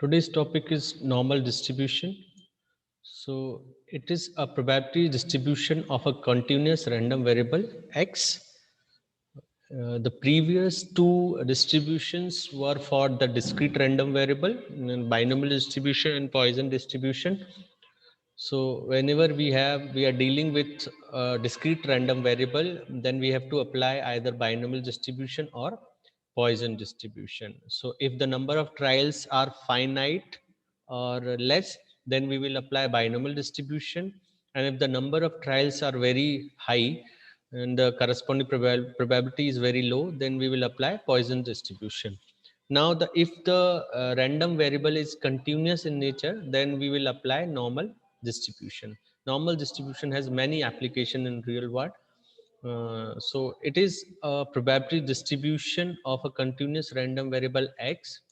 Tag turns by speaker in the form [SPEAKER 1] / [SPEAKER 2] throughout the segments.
[SPEAKER 1] Today's topic is normal distribution. So it is a probability distribution of a continuous random variable x. The previous two distributions were for the discrete random variable, binomial distribution and Poisson distribution. So whenever we are dealing with a discrete random variable, then we have to apply either binomial distribution or Poisson distribution. So if the number of trials are finite or less, then we will apply binomial distribution. And if the number of trials are very high and the corresponding probability is very low, then we will apply Poisson distribution. Now, if the random variable is continuous in nature, then we will apply normal distribution. Normal distribution has many application in real world. So it is a probability distribution of a continuous random variable x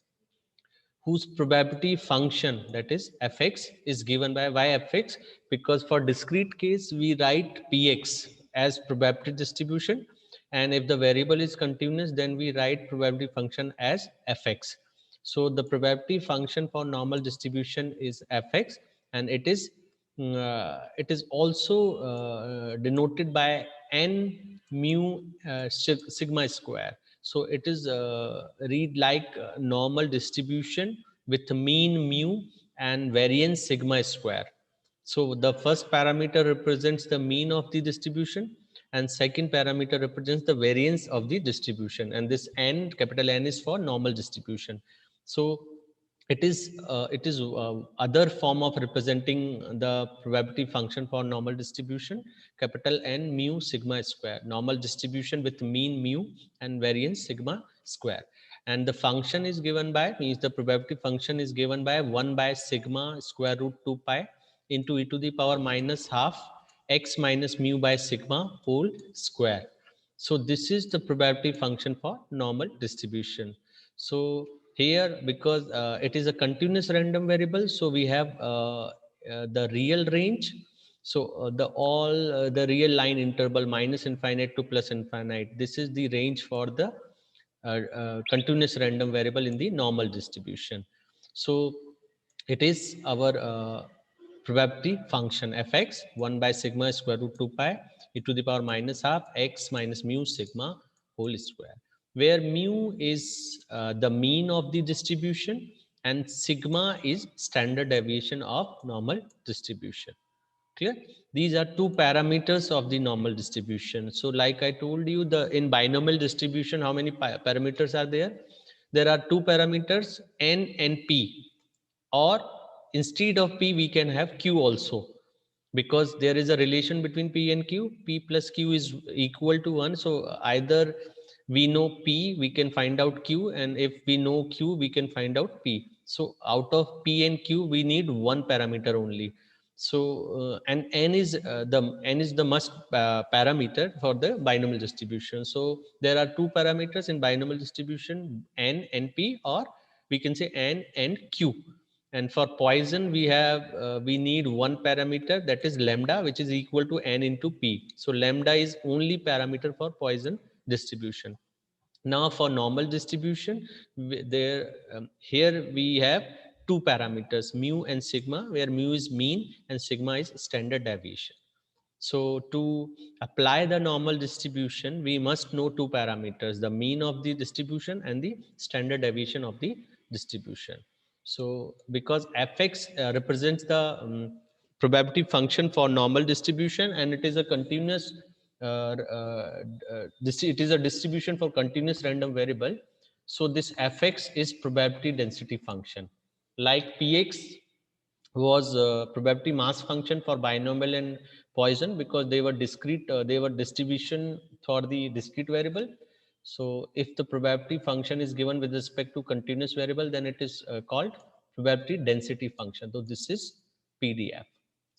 [SPEAKER 1] whose probability function, that is fx, is given by yfx, because for discrete case we write px as probability distribution, and if the variable is continuous then we write probability function as fx. So the probability function for normal distribution is fx, and it is also denoted by n mu sigma square. So it is read like normal distribution with mean mu and variance sigma square. So the first parameter represents the mean of the distribution, and second parameter represents the variance of the distribution, and this n, capital N, is for normal distribution. So it is other form of representing the probability function for normal distribution, capital N mu sigma square, normal distribution with mean mu and variance sigma square. And the function is given by, means the probability function is given by 1 by sigma square root 2 pi into e to the power minus half x minus mu by sigma whole square. So this is the probability function for normal distribution. So here, because it is a continuous random variable, so we have the real range. So the real line interval minus infinite to plus infinite, this is the range for the continuous random variable in the normal distribution. So it is our probability function fx 1 by sigma square root 2 pi e to the power minus half x minus mu sigma whole square, where mu is the mean of the distribution and sigma is standard deviation of normal distribution. Clear? These are two parameters of the normal distribution. So like I told you, the in binomial distribution, how many parameters are there? There are two parameters, n and p, or instead of p we can have q also, because there is a relation between p and q. P plus q is equal to 1. So either we know p, we can find out q, and if we know q, we can find out p. So out of p and q we need one parameter only. So and n is the must parameter for the binomial distribution. So there are two parameters in binomial distribution, n and p, or we can say n and q. And for Poisson we need one parameter, that is lambda, which is equal to n into p. So lambda is only parameter for Poisson distribution. Now for normal distribution, here we have two parameters, mu and sigma, where mu is mean and sigma is standard deviation. So to apply the normal distribution, we must know two parameters, the mean of the distribution and the standard deviation of the distribution. So because fx represents the probability function for normal distribution, and it is a continuous it is a distribution for continuous random variable. So this fx is probability density function, like px was probability mass function for binomial and Poisson, because they were discrete, they were distribution for the discrete variable. So if the probability function is given with respect to continuous variable, then it is called probability density function. So this is pdf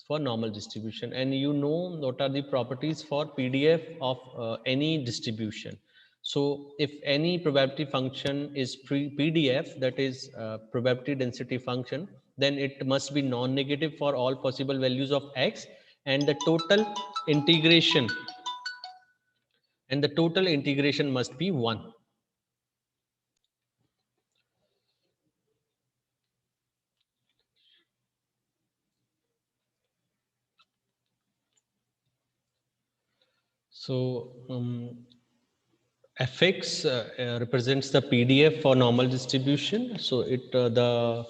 [SPEAKER 1] for normal distribution. And you know what are the properties for pdf of any distribution. So if any probability function is pdf, that is probability density function, then it must be non-negative for all possible values of x, and the total integration must be 1. So fx represents the PDF for normal distribution. So the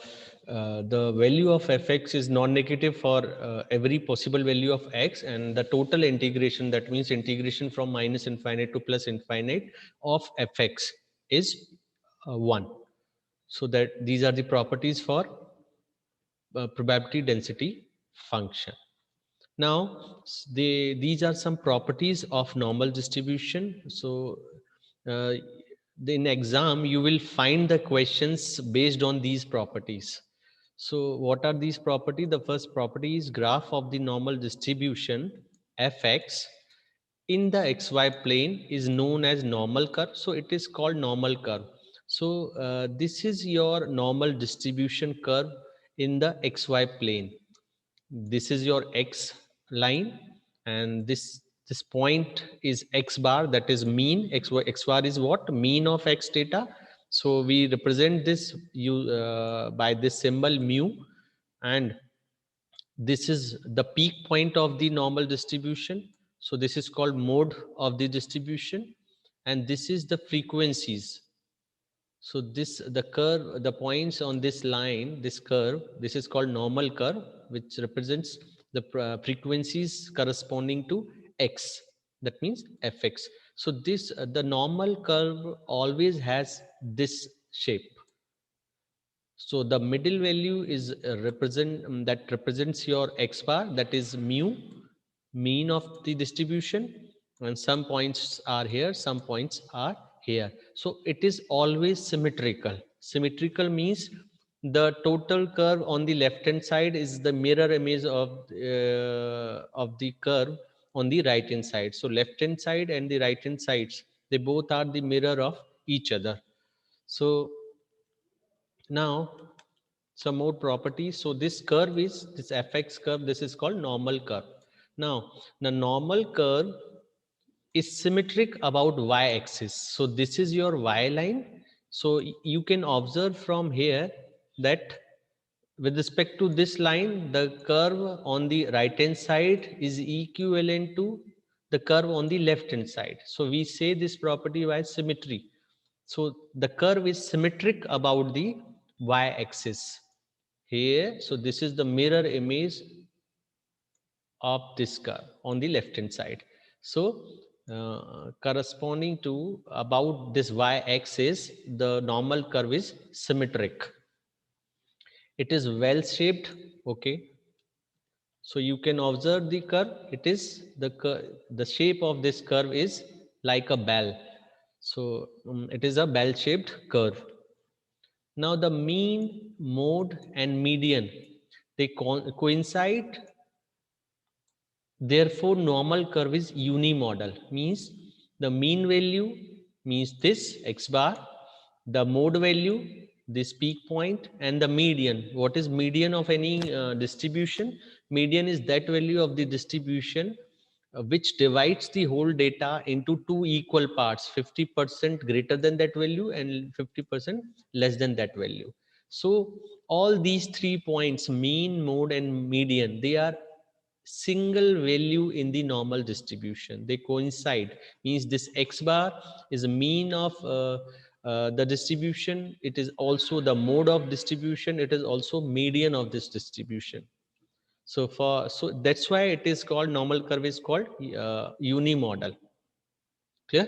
[SPEAKER 1] value of fx is non-negative for every possible value of x, and the total integration, that means integration from minus infinite to plus infinite of fx, is 1. So that these are the properties for probability density function. Now, these are some properties of normal distribution. So, uh, in exam, you will find the questions based on these properties. So, what are these properties? The first property is graph of the normal distribution fx in the xy plane is known as normal curve. So, it is called normal curve. So, this is your normal distribution curve in the xy plane. This is your x line, and this point is x bar, that is mean. X bar is what? Mean of x data. So we represent this by this symbol mu, and this is the peak point of the normal distribution. So this is called mode of the distribution, and this is the frequencies. So this, the curve, the points on this line, this curve, this is called normal curve, which represents the frequencies corresponding to x. That means fx. So this the normal curve always has this shape. So the middle value is that represents your x bar, that is mu, mean of the distribution, and some points are here, some points are here. So it is always symmetrical. Symmetrical means the total curve on the left hand side is the mirror image of the curve on the right hand side. So left hand side and the right hand sides, they both are the mirror of each other. So now some more properties. So this curve is this fx curve, this is called normal curve. Now the normal curve is symmetric about y-axis. So this is your y line. So you can observe from here that with respect to this line, the curve on the right hand side is equivalent to the curve on the left hand side. So we say this property by symmetry. So the curve is symmetric about the y-axis here. So this is the mirror image of this curve on the left hand side. So corresponding to about this y-axis, the normal curve is symmetric. It is well shaped. Okay. So you can observe the curve. It is the shape of this curve is like a bell. So it is a bell shaped curve. Now the mean, mode, and median, they coincide. Therefore, normal curve is unimodal. Means the mean value means this x bar, the mode value, this peak point, and the median. What is median of any distribution? Median is that value of the distribution which divides the whole data into two equal parts, 50% greater than that value and 50% less than that value. So all these 3 points, mean, mode, and median, they are single value in the normal distribution. They coincide. Means this x bar is a mean of the distribution. It is also the mode of distribution. It is also median of this distribution. So that's why it is called, normal curve is called unimodal. Clear?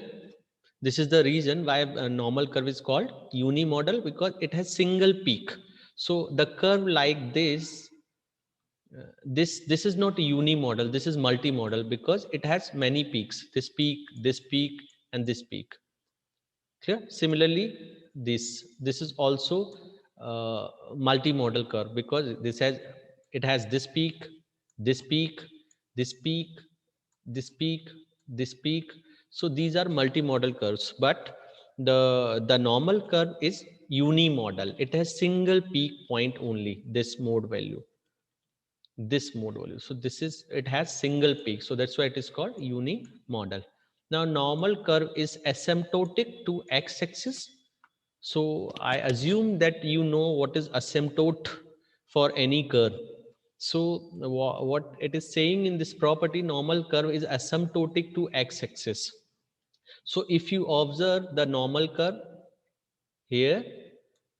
[SPEAKER 1] This is the reason why a normal curve is called unimodal, because it has single peak. So the curve like this is not a unimodal, this is multimodal, because it has many peaks, this peak, and this peak. Clear? Similarly, this is also multimodal curve, because it has this peak, this peak, this peak, this peak, this peak. So these are multimodal curves, but the normal curve is unimodal. It has single peak point only, this mode value, this mode value. So this is, it has single peak, so that's why it is called unimodal. Now normal curve is asymptotic to x-axis. So I assume that you know what is asymptote for any curve. So what it is saying in this property, normal curve is asymptotic to x-axis. So if you observe the normal curve here,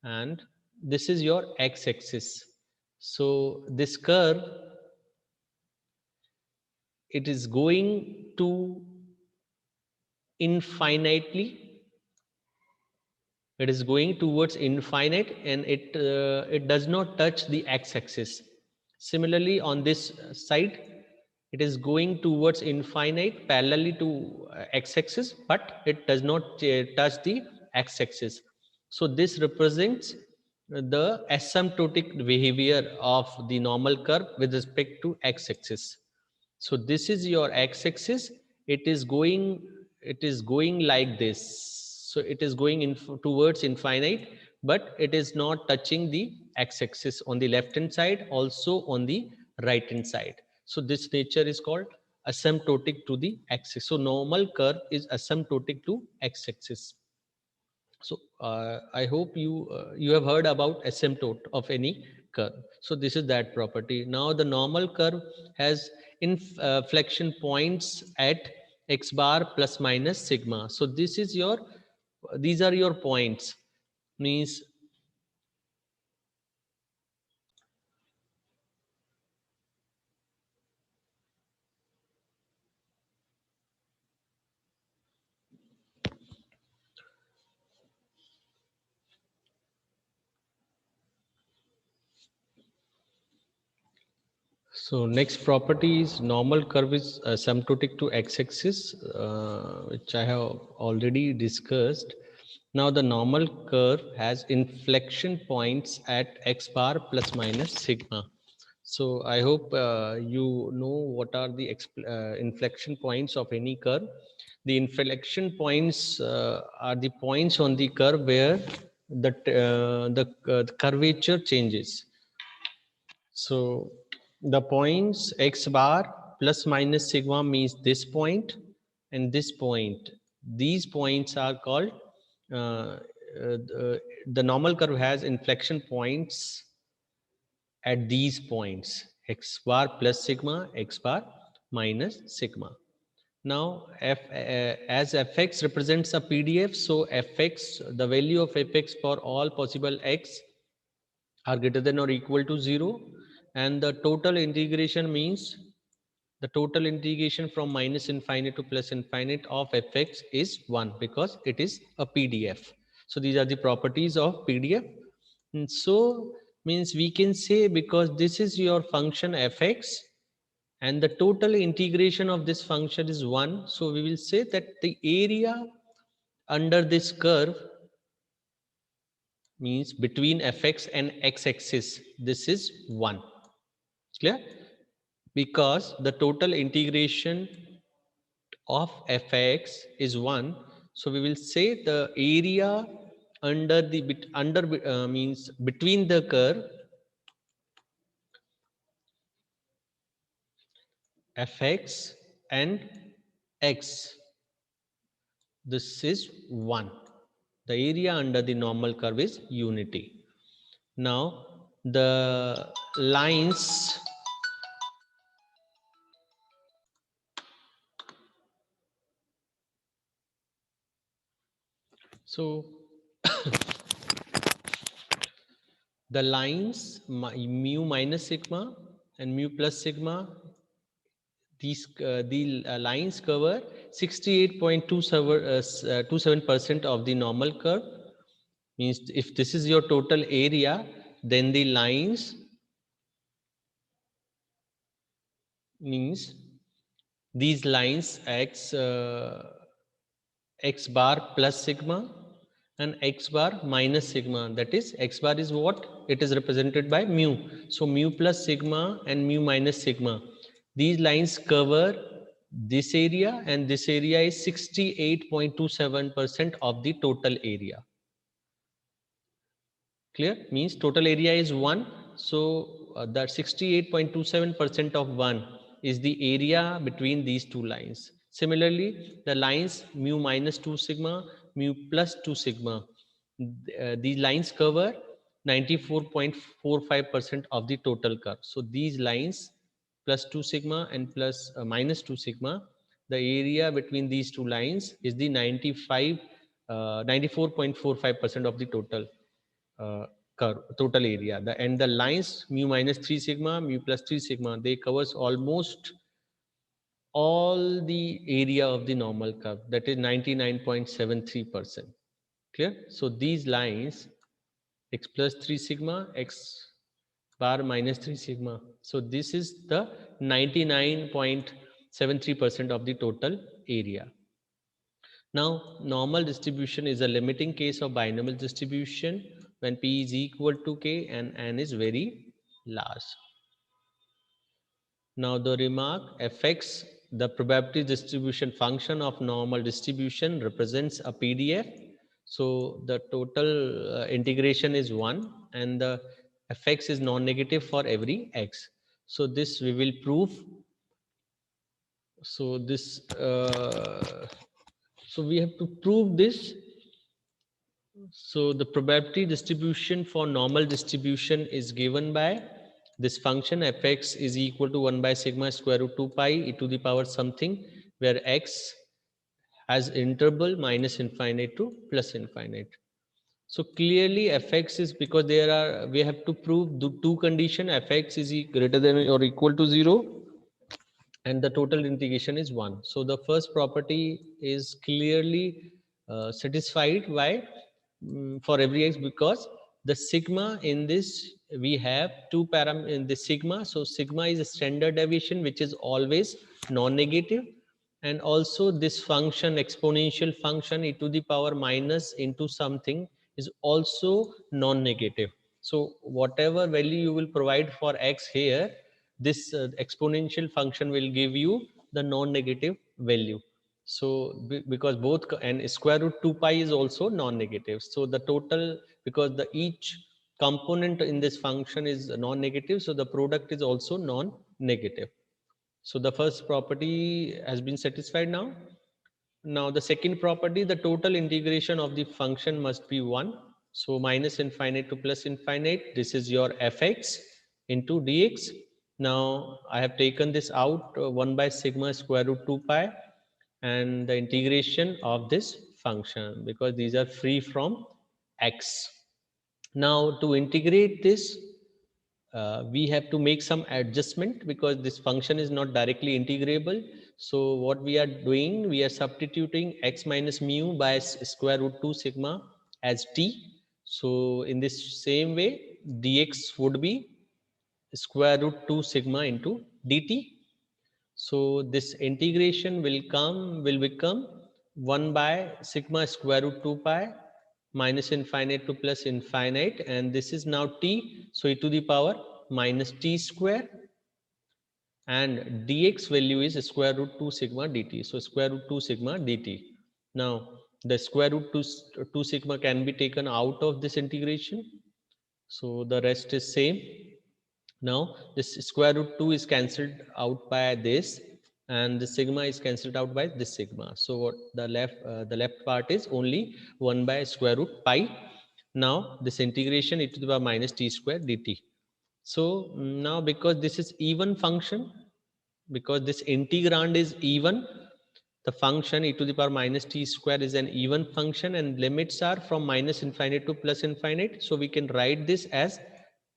[SPEAKER 1] and this is your x-axis, so this curve, it is going to infinitely, it is going towards infinite, and it does not touch the x-axis. Similarly on this side, it is going towards infinite parallelly to x-axis, but it does not touch the x-axis. So this represents the asymptotic behavior of the normal curve with respect to x-axis. So this is your x-axis. It is going like this. So it is going towards infinite, but it is not touching the x-axis on the left hand side, also on the right hand side. So this nature is called asymptotic to the axis. So normal curve is asymptotic to x-axis. So I hope you have heard about asymptote of any curve. So this is that property. Now the normal curve has inflection points at x bar plus minus sigma. So this is your, these are your points. Means so next property is normal curve is asymptotic to x-axis, which I have already discussed. Now the normal curve has inflection points at x bar plus minus sigma. So I hope you know what are the inflection points of any curve. The inflection points are the points on the curve where the curvature changes. So the points x bar plus minus sigma means this point and this point. These points are called, the normal curve has inflection points at these points, x bar plus sigma, x bar minus sigma. Now, as fx represents a PDF, so fx, the value of fx for all possible x are greater than or equal to 0, and the total integration means the total integration from minus infinite to plus infinite of fx is 1, because it is a PDF. So these are the properties of PDF. And so means we can say, because this is your function fx and the total integration of this function is 1, so we will say that the area under this curve means between fx and x-axis, this is 1. Clear? Because the total integration of fx is 1, so we will say the area under the means between the curve fx and x, this is 1. The area under the normal curve is unity. Now the lines, so the lines mu minus sigma and mu plus sigma, these the lines cover 68.27% of the normal curve. Means if this is your total area, then the lines means these lines x bar plus sigma and x bar minus sigma, that is x bar is what, it is represented by mu, so mu plus sigma and mu minus sigma, these lines cover this area, and this area is 68.27% of the total area. Clear? Means total area is 1, so that 68.27% of 1 is the area between these two lines. Similarly, the lines mu minus 2 sigma, mu plus 2 sigma, these lines cover 94.45% of the total curve. So these lines plus 2 sigma and plus minus 2 sigma, the area between these two lines is the 94.45% of the total curve, total area. And the lines mu minus 3 sigma, mu plus 3 sigma, they covers almost all the area of the normal curve, that is 99.73%. Clear? So these lines x plus 3 sigma, x bar minus 3 sigma. So this is the 99.73% of the total area. Now, normal distribution is a limiting case of binomial distribution when p is equal to k and n is very large. Now, the remark fx, the probability distribution function of normal distribution, represents a PDF. So the total integration is 1 and the fx is non-negative for every x. So this we will prove. So this, so we have to prove this. So the probability distribution for normal distribution is given by this function fx is equal to 1 by sigma square root 2 pi e to the power something, where x has interval minus infinite to plus infinite. So clearly fx is, because there are, we have to prove the two condition, fx is greater than or equal to 0 and the total integration is 1. So the first property is clearly satisfied by for every x, because the sigma in this, we have two param in the sigma. So sigma is a standard deviation which is always non-negative, and also this function, exponential function e to the power minus into something, is also non-negative. So whatever value you will provide for x here, this exponential function will give you the non-negative value. So because both, and square root 2 pi is also non-negative. So the total, because the each component in this function is non-negative, so the product is also non-negative. So the first property has been satisfied now. Now the second property, the total integration of the function must be 1. So minus infinite to plus infinite, this is your fx into dx. Now I have taken this out, 1 by sigma square root 2 pi, and the integration of this function, because these are free from x. Now to integrate this, we have to make some adjustment, because this function is not directly integrable. So what we are doing, we are substituting x minus mu by square root 2 sigma as t. So in this same way, dx would be square root 2 sigma into dt. So this integration will become 1 by sigma square root 2 pi minus infinite to plus infinite, and this is now t, so e to the power minus t square, and dx value is square root 2 sigma dt. So square root 2 sigma dt. Now the square root 2 sigma can be taken out of this integration, so the rest is same. Now this square root 2 is cancelled out by this, and the sigma is cancelled out by this sigma. So what the left part is only 1 by square root pi. Now this integration e to the power minus t square dt. So now, because this is even function, because this integrand is even, the function e to the power minus t square is an even function, and limits are from minus infinite to plus infinite. So we can write this as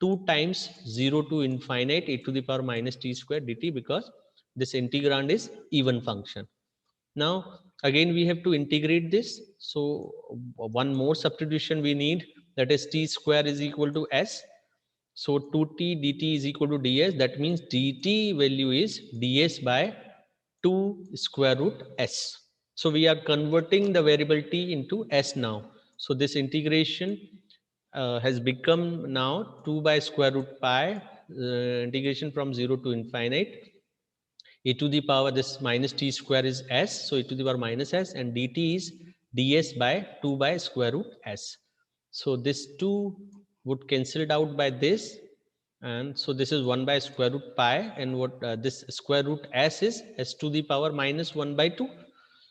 [SPEAKER 1] 2 times 0 to infinite e to the power minus t square dt, because this integrand is even function. Now again we have to integrate this. So one more substitution we need, that is t square is equal to s. So 2t dt is equal to ds. That means dt value is ds by 2 square root s. So we are converting the variable t into s now. So this integration has become now 2 by square root pi, integration from 0 to infinite. E to the power, this minus t square is s, so e to the power minus s, and dt is ds by 2 by square root s. So this 2 would cancelled out by this, and so this is 1 by square root pi, and what this square root s is s to the power minus 1 by 2.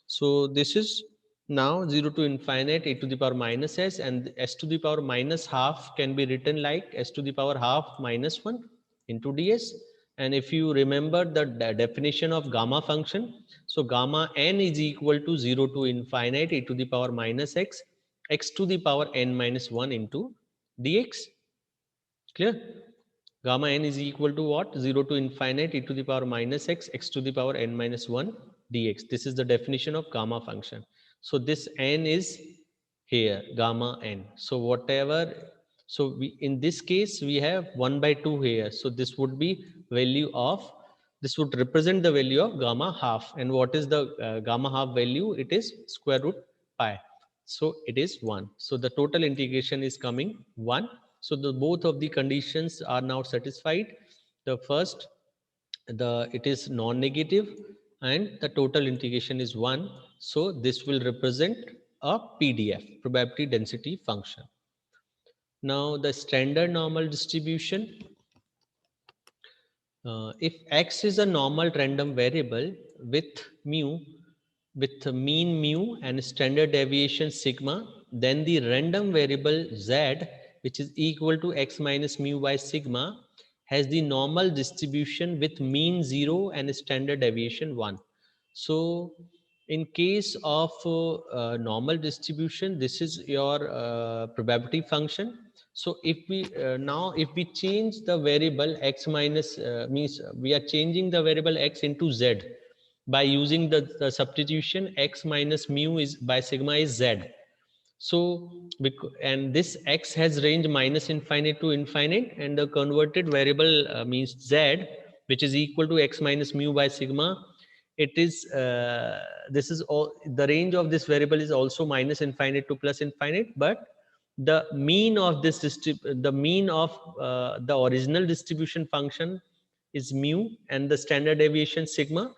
[SPEAKER 1] So this is Now 0 to infinite e to the power minus s, and s to the power minus half can be written like s to the power half minus 1 into ds. And if you remember the definition of gamma function, so gamma n is equal to 0 to infinite e to the power minus x, x to the power n minus 1 into dx. Clear? Gamma n is equal to what? 0 to infinite e to the power minus x, x to the power n minus 1 dx. This is the definition of gamma function. So this n is here, gamma n. So whatever, so we, in this case, we have 1 by 2 here. So this would be value of, this would represent the value of gamma half. And what is the gamma half value? It is square root pi. So it is 1. So the total integration is coming 1. So the both of the conditions are now satisfied. The first, the it is non-negative, and the total integration is 1. So this will represent a PDF, probability density function. Now the standard normal distribution, if x is a normal random variable with mu, with mean mu and standard deviation sigma, then the random variable z, which is equal to x minus mu by sigma, has the normal distribution with mean 0 and standard deviation 1. So in case of normal distribution, this is your probability function. So if we now if we change the variable x minus, means we are changing the variable x into z by using the substitution x minus mu is by sigma is z. So and this x has range minus infinite to infinite, and the converted variable means z, which is equal to x minus mu by sigma. It is this is all, the range of this variable is also minus infinite to plus infinite, but the mean of this the mean of the original distribution function is mu and the standard deviation sigma.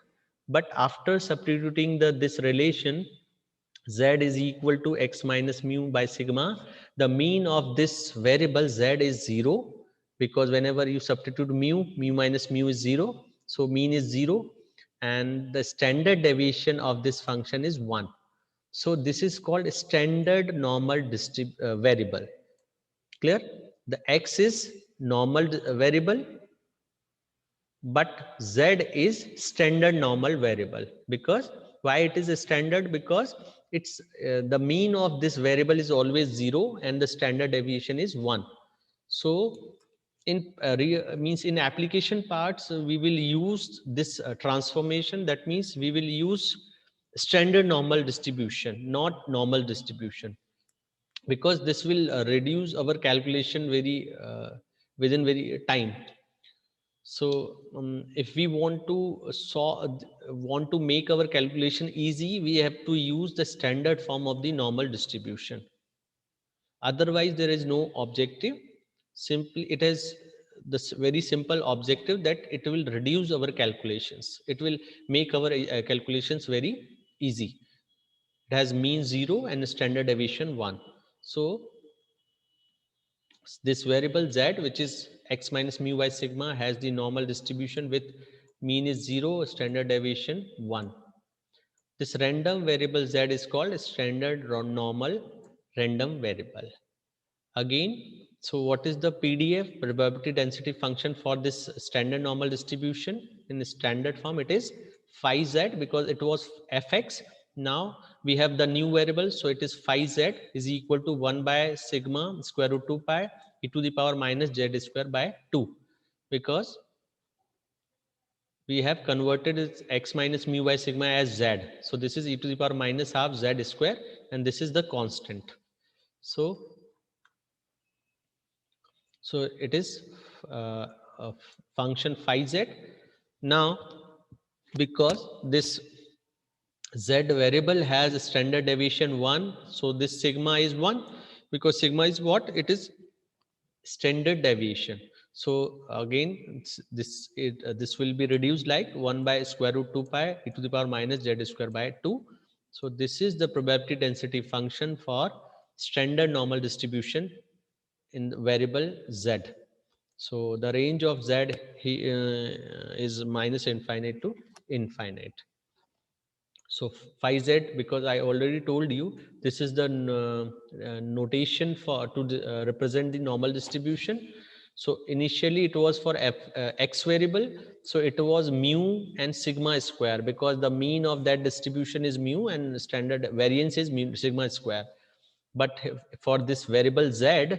[SPEAKER 1] But after substituting the this relation z is equal to x minus mu by sigma, the mean of this variable z is 0, because whenever you substitute mu, mu minus mu is 0, so mean is 0, and the standard deviation of this function is 1. So this is called standard normal variable. Clear? The x is normal variable, but z is standard normal variable. Because why it is a standard? Because it's the mean of this variable is always 0 and the standard deviation is 1. So in means in application parts, we will use this transformation. That means we will use standard normal distribution, not normal distribution, because this will reduce our calculation very within very time. So if we want to want to make our calculation easy, we have to use the standard form of the normal distribution. Otherwise, there is no objective. Simply, it has this very simple objective that it will reduce our calculations. It will make our calculations very easy. It has mean 0 and standard deviation 1. So this variable z, which is x minus mu by sigma, has the normal distribution with mean is 0, standard deviation 1. This random variable z is called standard normal random variable. Again, so what is the PDF, probability density function, for this standard normal distribution? In the standard form, it is phi z, because it was fx. Now we have the new variable, so it is phi z is equal to 1 by sigma square root 2 pi e to the power minus z square by 2, because we have converted its x minus mu by sigma as z. So this is e to the power minus half z square, and this is the constant. So it is a function phi z. Now, because this z variable has a standard deviation 1, so this sigma is 1, because sigma is what? It is standard deviation. So again, this will be reduced like 1 by square root 2 pi e to the power minus z square by 2. So this is the probability density function for standard normal distribution in the variable z. So the range of z is minus infinite to infinite. So phi z, because I already told you, this is the notation for to represent the normal distribution. So initially it was for x variable, so it was mu and sigma square, because the mean of that distribution is mu and standard variance is mu, sigma square. But for this variable z,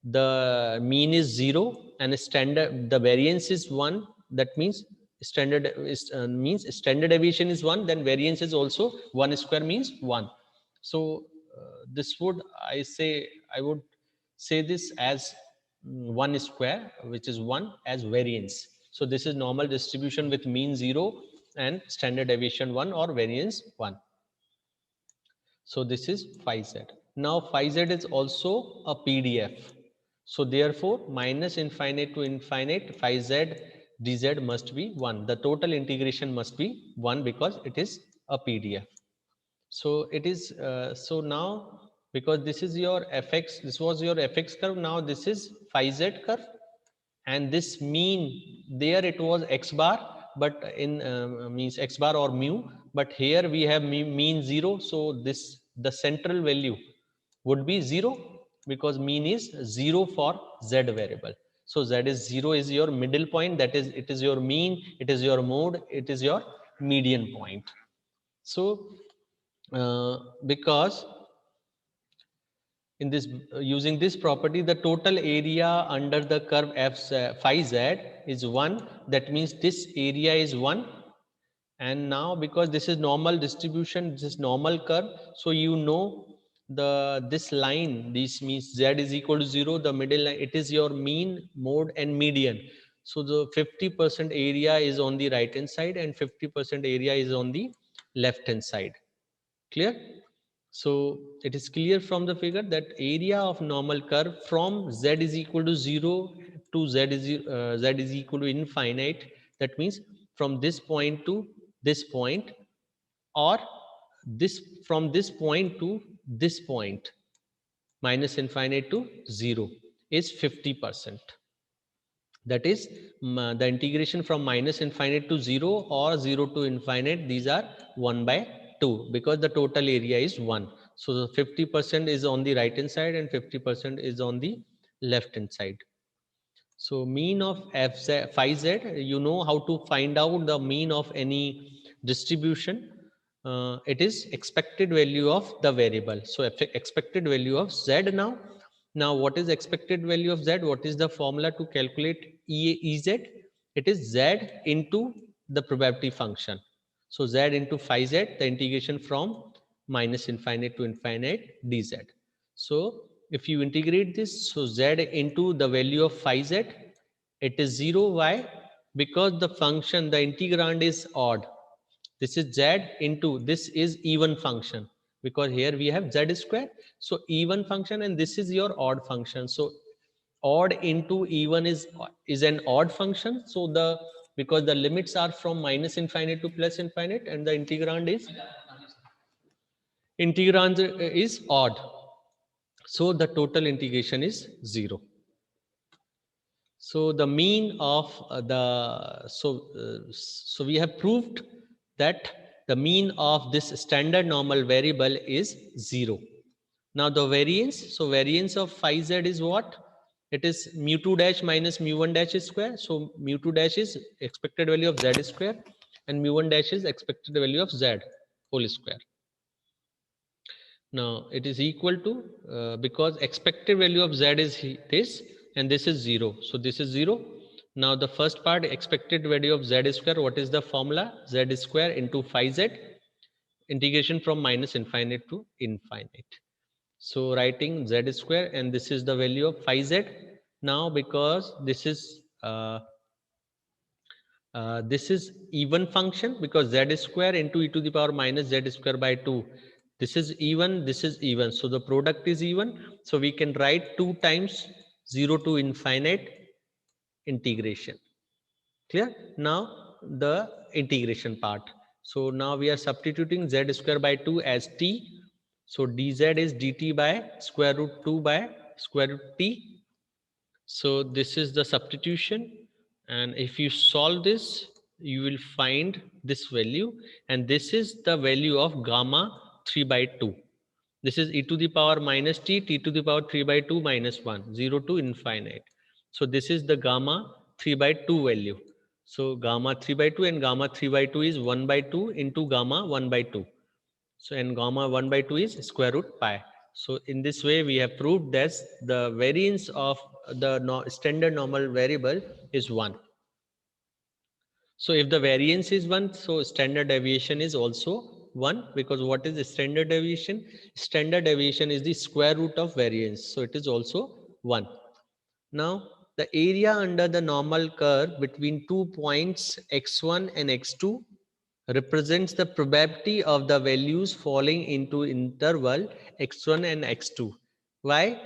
[SPEAKER 1] the mean is 0 and standard, the variance is 1. That means standard is means standard deviation is 1, then variance is also 1 square means 1. So this would, I would say this as 1 square, which is 1 as variance. So this is normal distribution with mean 0 and standard deviation 1 or variance 1. So this is phi z. Now phi z is also a PDF. So therefore minus infinite to infinite phi z dz must be 1. The total integration must be 1 because it is a PDF. So it is, so now because this is your fx, this was your fx curve, now this is phi z curve, and this mean, there it was x bar, but in means x bar or mu, but here we have mean 0. So this, the central value would be 0, because mean is 0 for z variable. So z is 0 is your middle point, that is, it is your mean, it is your mode, it is your median point. So because in this, using this property, the total area under the curve f phi z is 1. That means this area is 1. And now because this is normal distribution, this is normal curve, so you know the, this line, this means z is equal to 0, the middle line, it is your mean, mode and median. So the 50% area is on the right hand side and 50% area is on the left hand side. Clear? So it is clear from the figure that area of normal curve from z is equal to 0 to z is equal to infinite. That means from this point to this point, or this, from this point to this point, minus infinite to 0, is 50%. That is the integration from minus infinite to 0 or 0 to infinite, these are 1 by 2, because the total area is 1. So the 50% is on the right hand side and 50% is on the left hand side. So mean of phi z, you know how to find out the mean of any distribution. It is expected value of the variable. So expected value of z. Now what is expected value of z? What is the formula to calculate Ez? It is z into the probability function. So z into phi z, the integration from minus infinite to infinite dz. So if you integrate this, so z into the value of phi z, it is 0. Why? Because the function, the integrand is odd. This is z into, this is even function, because here we have z square. So even function, and this is your odd function. So odd into even is an odd function. So the, because the limits are from minus infinite to plus infinite, and the integrand is odd. So the total integration is 0. So the mean of so we have proved that the mean of this standard normal variable is 0. Now the variance, so variance of phi z is what? It is mu2 dash minus mu1 dash square. So mu2 dash is expected value of z square and mu1 dash is expected value of z whole square. Now it is equal to, because expected value of z is this and this is 0. So this is 0. Now the first part, expected value of z square, what is the formula? Z square into phi z, integration from minus infinite to infinite. So writing z square, and this is the value of phi z. Now because this is even function, because z square into e to the power minus z square by 2. This is even, this is even. So the product is even. So we can write 2 times 0 to infinite integration. Clear? Now the integration part. So now we are substituting z square by 2 as t. So dz is dt by square root 2 by square root t. So this is the substitution. And if you solve this, you will find this value, and this is the value of gamma 3 by 2. This is e to the power minus t to the power 3 by 2 minus 1, 0 to infinite. So this is the gamma 3 by 2 value. So gamma 3 by 2 and gamma 3 by 2 is 1 by 2 into gamma 1 by 2. So and gamma 1 by 2 is square root pi. So in this way we have proved that the variance of the standard normal variable is 1. So if the variance is 1, so standard deviation is also 1, because what is the standard deviation? Standard deviation is the square root of variance. So it is also 1. Now the area under the normal curve between 2 points x1 and x2 represents the probability of the values falling into interval x1 and x2. Why?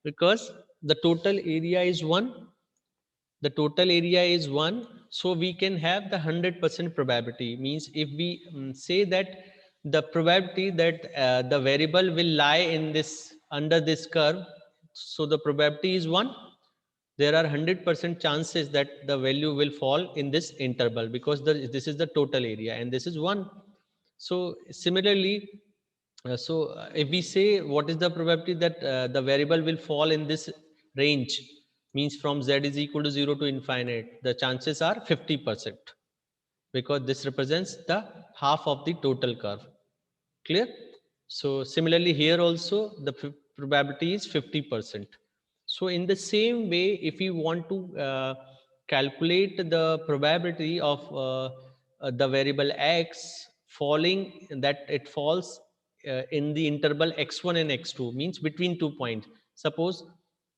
[SPEAKER 1] Because the total area is 1. The total area is 1, so we can have the 100% probability. Means if we say that the probability that the variable will lie in this under this curve, so the probability is 1. There are 100% chances that the value will fall in this interval, because this is the total area and this is 1. So similarly, if we say what is the probability that the variable will fall in this range, means from z is equal to 0 to infinite, the chances are 50%, because this represents the half of the total curve. Clear? So similarly here also the probability is 50%. So in the same way, if you want to calculate the probability of the variable x falling, that it falls in the interval x1 and x2, means between 2 points. Suppose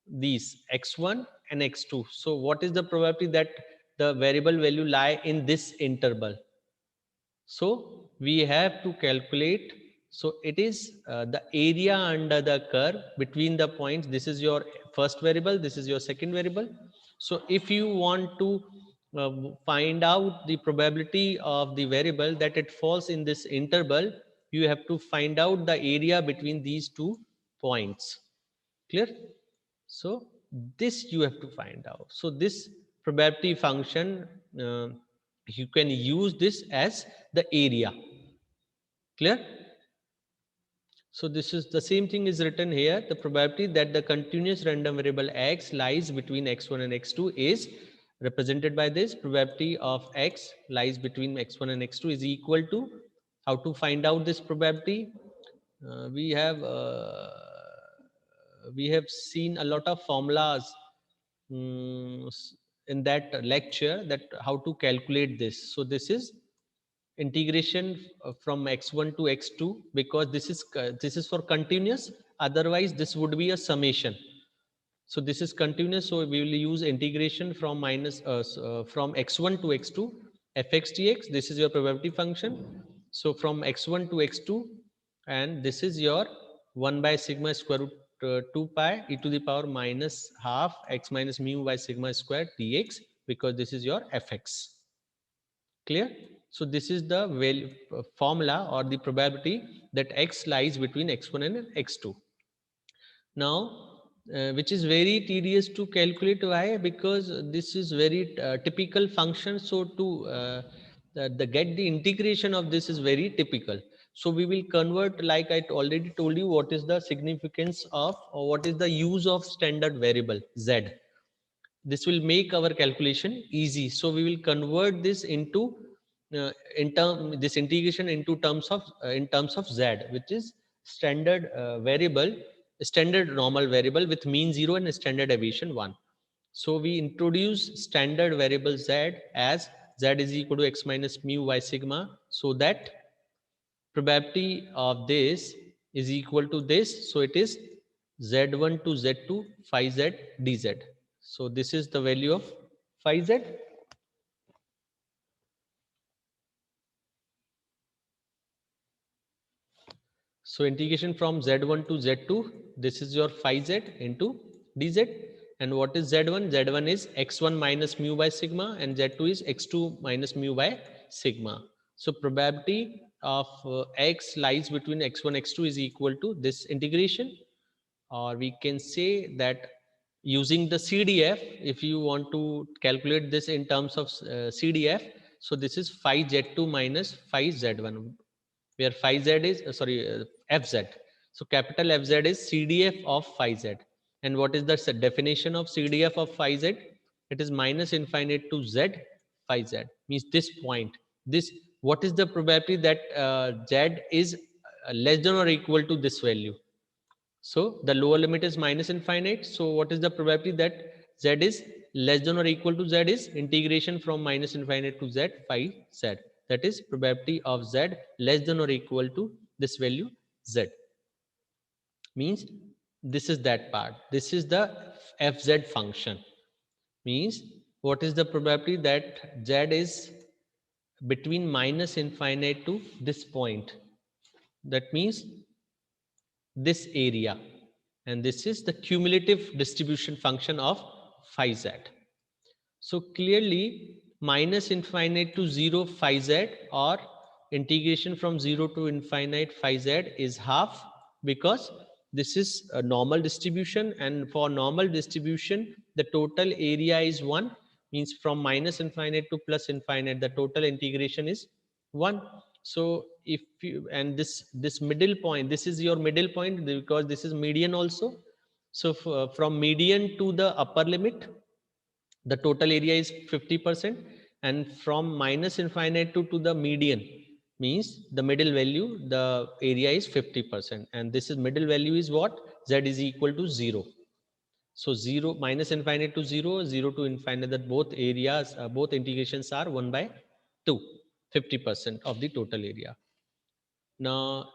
[SPEAKER 1] these x1 and x2. So what is the probability that the variable value lie in this interval? So we have to calculate. So it is the area under the curve between the points. This is your first variable, this is your second variable. So if you want to find out the probability of the variable that it falls in this interval, you have to find out the area between these 2 points. Clear? So this you have to find out. So this probability function, you can use this as the area. Clear? So this is the same thing is written here. The probability that the continuous random variable x lies between x1 and x2 is represented by this. Probability of x lies between x1 and x2 is equal to, how to find out this probability? We have seen a lot of formulas in that lecture, that how to calculate this. So this is integration from x1 to x2, because this is for continuous, otherwise this would be a summation. So this is continuous, so we will use integration from from x1 to x2 fx dx. This is your probability function. So from x1 to x2, and this is your 1 by sigma square root 2 pi e to the power minus half x minus mu by sigma square dx, because this is your fx. Clear? So this is the formula or the probability that x lies between x1 and x2. Now, which is very tedious to calculate. Why? Because this is very typical function. So to get the integration of this is very typical. So we will convert, like I already told you, what is the significance of, or what is the use of standard variable z. This will make our calculation easy. So we will convert this into this integration into terms of in terms of z, which is standard variable, standard normal variable with mean 0 and standard deviation 1. So we introduce standard variable z as z is equal to x minus mu by sigma, so that probability of this is equal to this. So it is z1 to z2 phi z dz. So this is the value of phi z. So integration from z1 to z2, this is your phi z into dz. And what is z1? Z1 is x1 minus mu by sigma, and z2 is x2 minus mu by sigma. So probability of x lies between x1 x2 is equal to this integration, or we can say that using the CDF, if you want to calculate this in terms of CDF, So this is phi z2 minus phi z1, where phi z is fz. So capital Fz is CDF of phi z. And what is the definition of CDF of phi z? It is minus infinite to z phi z, means this point. This, what is the probability that z is less than or equal to this value? So the lower limit is minus infinite. So what is the probability that z is less than or equal to z is integration from minus infinite to z phi z. That is probability of z less than or equal to this value z. Means this is that part. This is the fz function. Means what is the probability that z is between minus infinite to this point? That means this area, and this is the cumulative distribution function of phi z. So clearly minus infinite to 0 phi z or integration from 0 to infinite phi z is half, because this is a normal distribution, and for normal distribution the total area is 1, means from minus infinite to plus infinite the total integration is 1. So if you, and this middle point, this is your middle point because this is median also. So from median to the upper limit the total area is 50%, and from minus infinite to the median means the middle value, the area is 50%, and this is middle value is what? Z is equal to 0. So 0 minus infinite to 0, 0 to infinite, that both areas, both integrations are 1 by 2, 50% of the total area. Now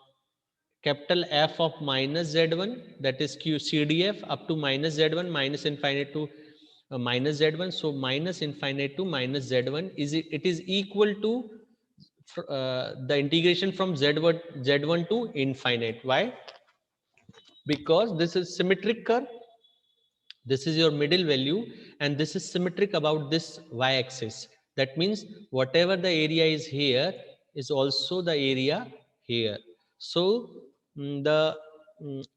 [SPEAKER 1] capital F of minus z1, that is q CDF up to minus z1 minus infinite to minus z1. So minus infinite to minus z1 is it is equal to the integration from z1 to infinite. Why? Because this is symmetric curve. This is your middle value, and this is symmetric about this y-axis. That means whatever the area is here is also the area here. So the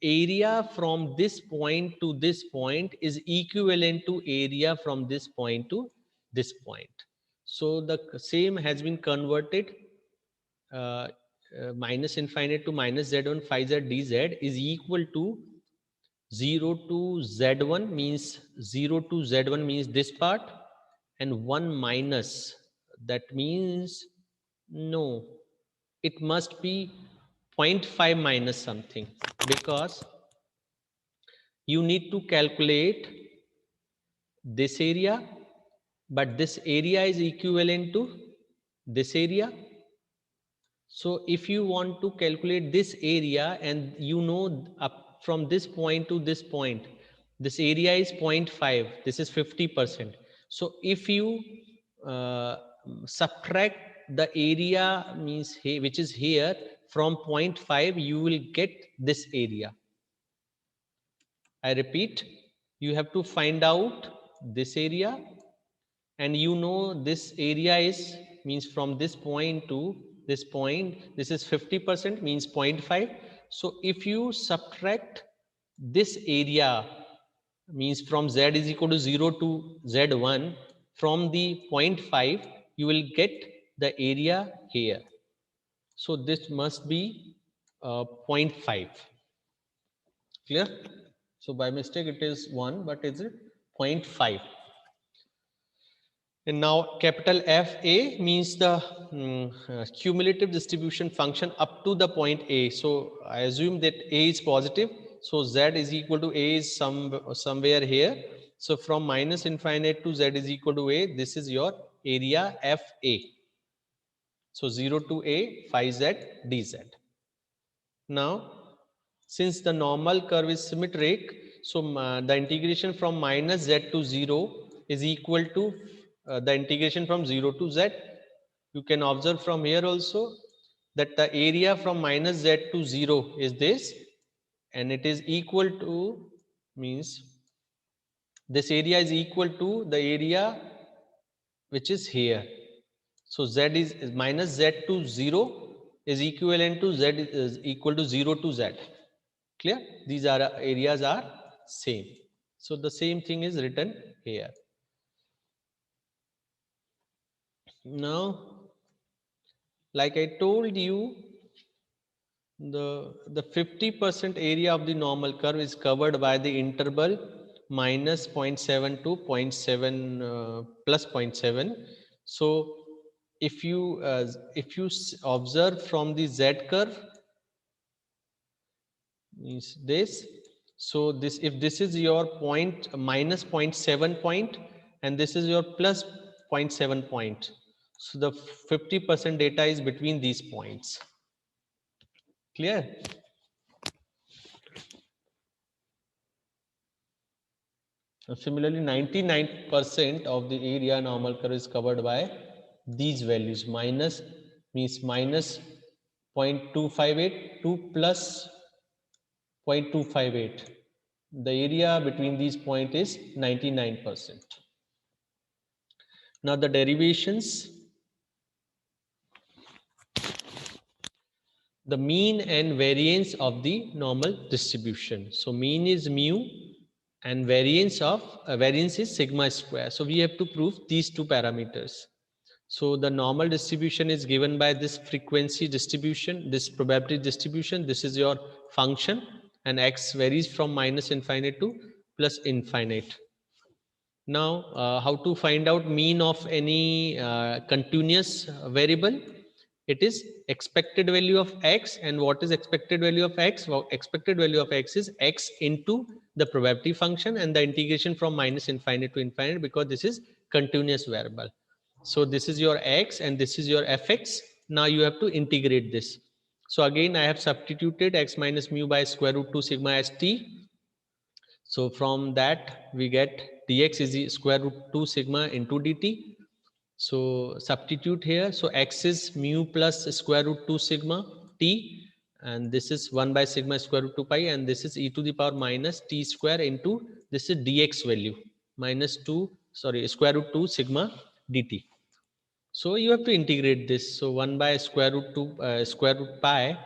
[SPEAKER 1] area from this point to this point is equivalent to area from this point to this point. So the same has been converted, uh, minus infinite to minus z1 phi z dz is equal to 0 to z1 means 0 to z1 means this part, and 1 minus, that means no, it must be 0.5 minus something, because you need to calculate this area, but this area is equivalent to this area. So if you want to calculate this area, and you know up from this point to this point, this area is 0.5, this is 50%. So if you uh, subtract the area means which is here from 0.5, you will get this area. I repeat, you have to find out this area, and you know this area is means from this point to this point, this is 50%, means 0.5. So if you subtract this area means from z is equal to 0 to z1 from the 0.5, you will get the area here. So this must be 0.5. Clear? So by mistake it is 1, but is it 0.5? And now capital FA means the cumulative distribution function up to the point A. So I assume that A is positive. So Z is equal to A is somewhere here. So from minus infinite to Z is equal to A, this is your area FA. So 0 to A, phi Z dz. Now, since the normal curve is symmetric, so the integration from minus z to 0 is equal to the integration from 0 to z. You can observe from here also that the area from minus z to 0 is this, and it is equal to, means this area is equal to the area which is here. So z is minus z to 0 is equivalent to z is equal to 0 to z. Clear? These are areas are same. So the same thing is written here. Now, like I told you, the 50% area of the normal curve is covered by the interval minus 0.7 to 0.7 plus 0.7. So if you observe from the z curve, means this, so this, if this is your point minus 0.7 point and this is your plus 0.7 point, so the 50% data is between these points. Clear? Similarly, 99% of the area normal curve is covered by these values. Minus means minus 0.258 to plus 0.258. The area between these points is 99%. Now the derivations, the mean and variance of the normal distribution. So mean is mu and variance is sigma square. So we have to prove these two parameters. So the normal distribution is given by this frequency distribution, this probability distribution. This is your function, and x varies from minus infinite to plus infinite. Now, how to find out mean of any continuous variable? It is expected value of x. And what is expected value of x? Well, expected value of x is x into the probability function and the integration from minus infinite to infinite, because this is continuous variable. So this is your x and this is your fx. Now you have to integrate this. So again, I have substituted x minus mu by square root 2 sigma as t. So from that we get dx is square root 2 sigma into dt. So substitute here. So x is mu plus square root 2 sigma t, and this is 1 by sigma square root 2 pi, and this is e to the power minus t square into this is dx value minus 2, sorry, square root 2 sigma dt. So you have to integrate this. So 1 by square root 2 square root pi,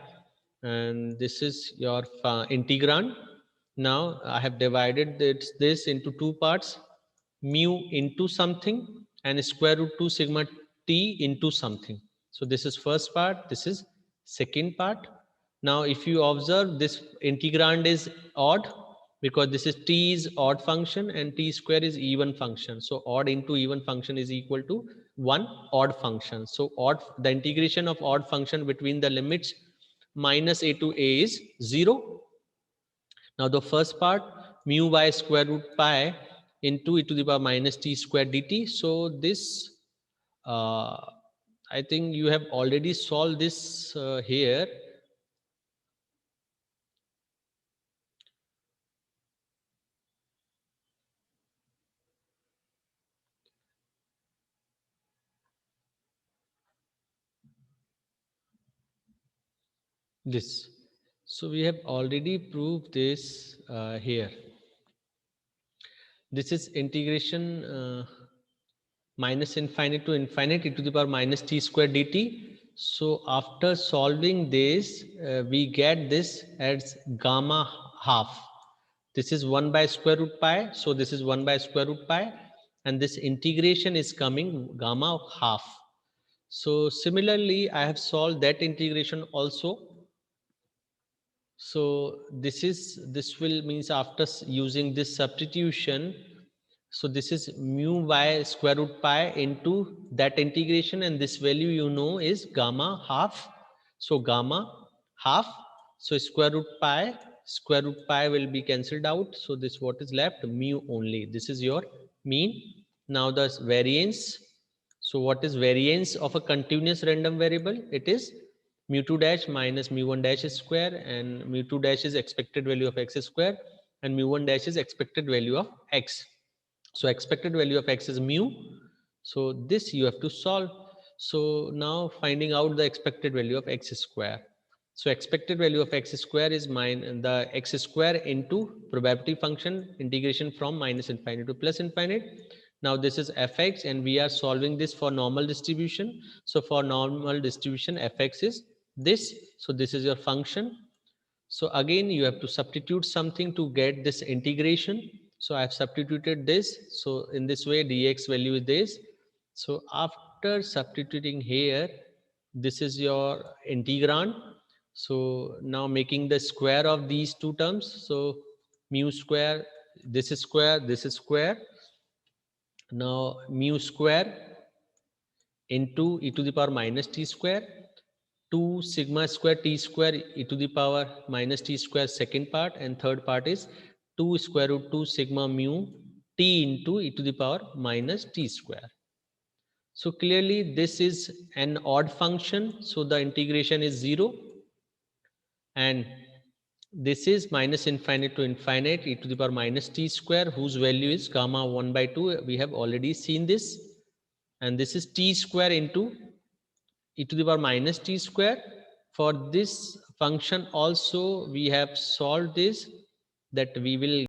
[SPEAKER 1] and this is your integrand. Now I have divided this into two parts, mu into something and square root 2 sigma t into something. So this is first part, this is second part. Now if you observe, this integrand is odd because this is t is odd function and t square is even function. So odd into even function is equal to one odd function. So odd, the integration of odd function between the limits minus a to a is 0. Now the first part, mu by square root pi into e to the power minus t square dt. So this, I think you have already solved this here. This. So we have already proved this here. This is integration minus infinite to infinite e to the power minus t square dt. So after solving this, we get this as gamma half. This is 1 by square root pi. So this is 1 by square root pi. And this integration is coming gamma half. So similarly, I have solved that integration also. So this will means after using this substitution, so this is mu by square root pi into that integration, and this value you know is gamma half. So gamma half, so square root pi will be cancelled out. So this what is left? Mu only. This is your mean. Now the variance. So what is variance of a continuous random variable? It is mu2 dash minus mu1 dash square, and mu2 dash is expected value of x square and mu1 dash is expected value of x. So expected value of x is mu. So this you have to solve. So now finding out the expected value of x square. So expected value of x square is the x square into probability function integration from minus infinite to plus infinite. Now this is fx, and we are solving this for normal distribution. So for normal distribution, fx is this. So this is your function. So again, you have to substitute something to get this integration. So I have substituted this. So in this way, dx value is this. So after, after substituting here, this is your integrand. So now making the square of these two terms. So mu square, this is square, this is square. Now mu square into e to the power minus t square, 2 sigma square t square e to the power minus t square second part, and third part is 2 square root 2 sigma mu t into e to the power minus t square. So clearly this is an odd function, so the integration is 0, and this is minus infinite to infinite e to the power minus t square, whose value is gamma 1 by 2. We have already seen this, and this is t square into e to the power minus t square. For this function also we have solved this, that we will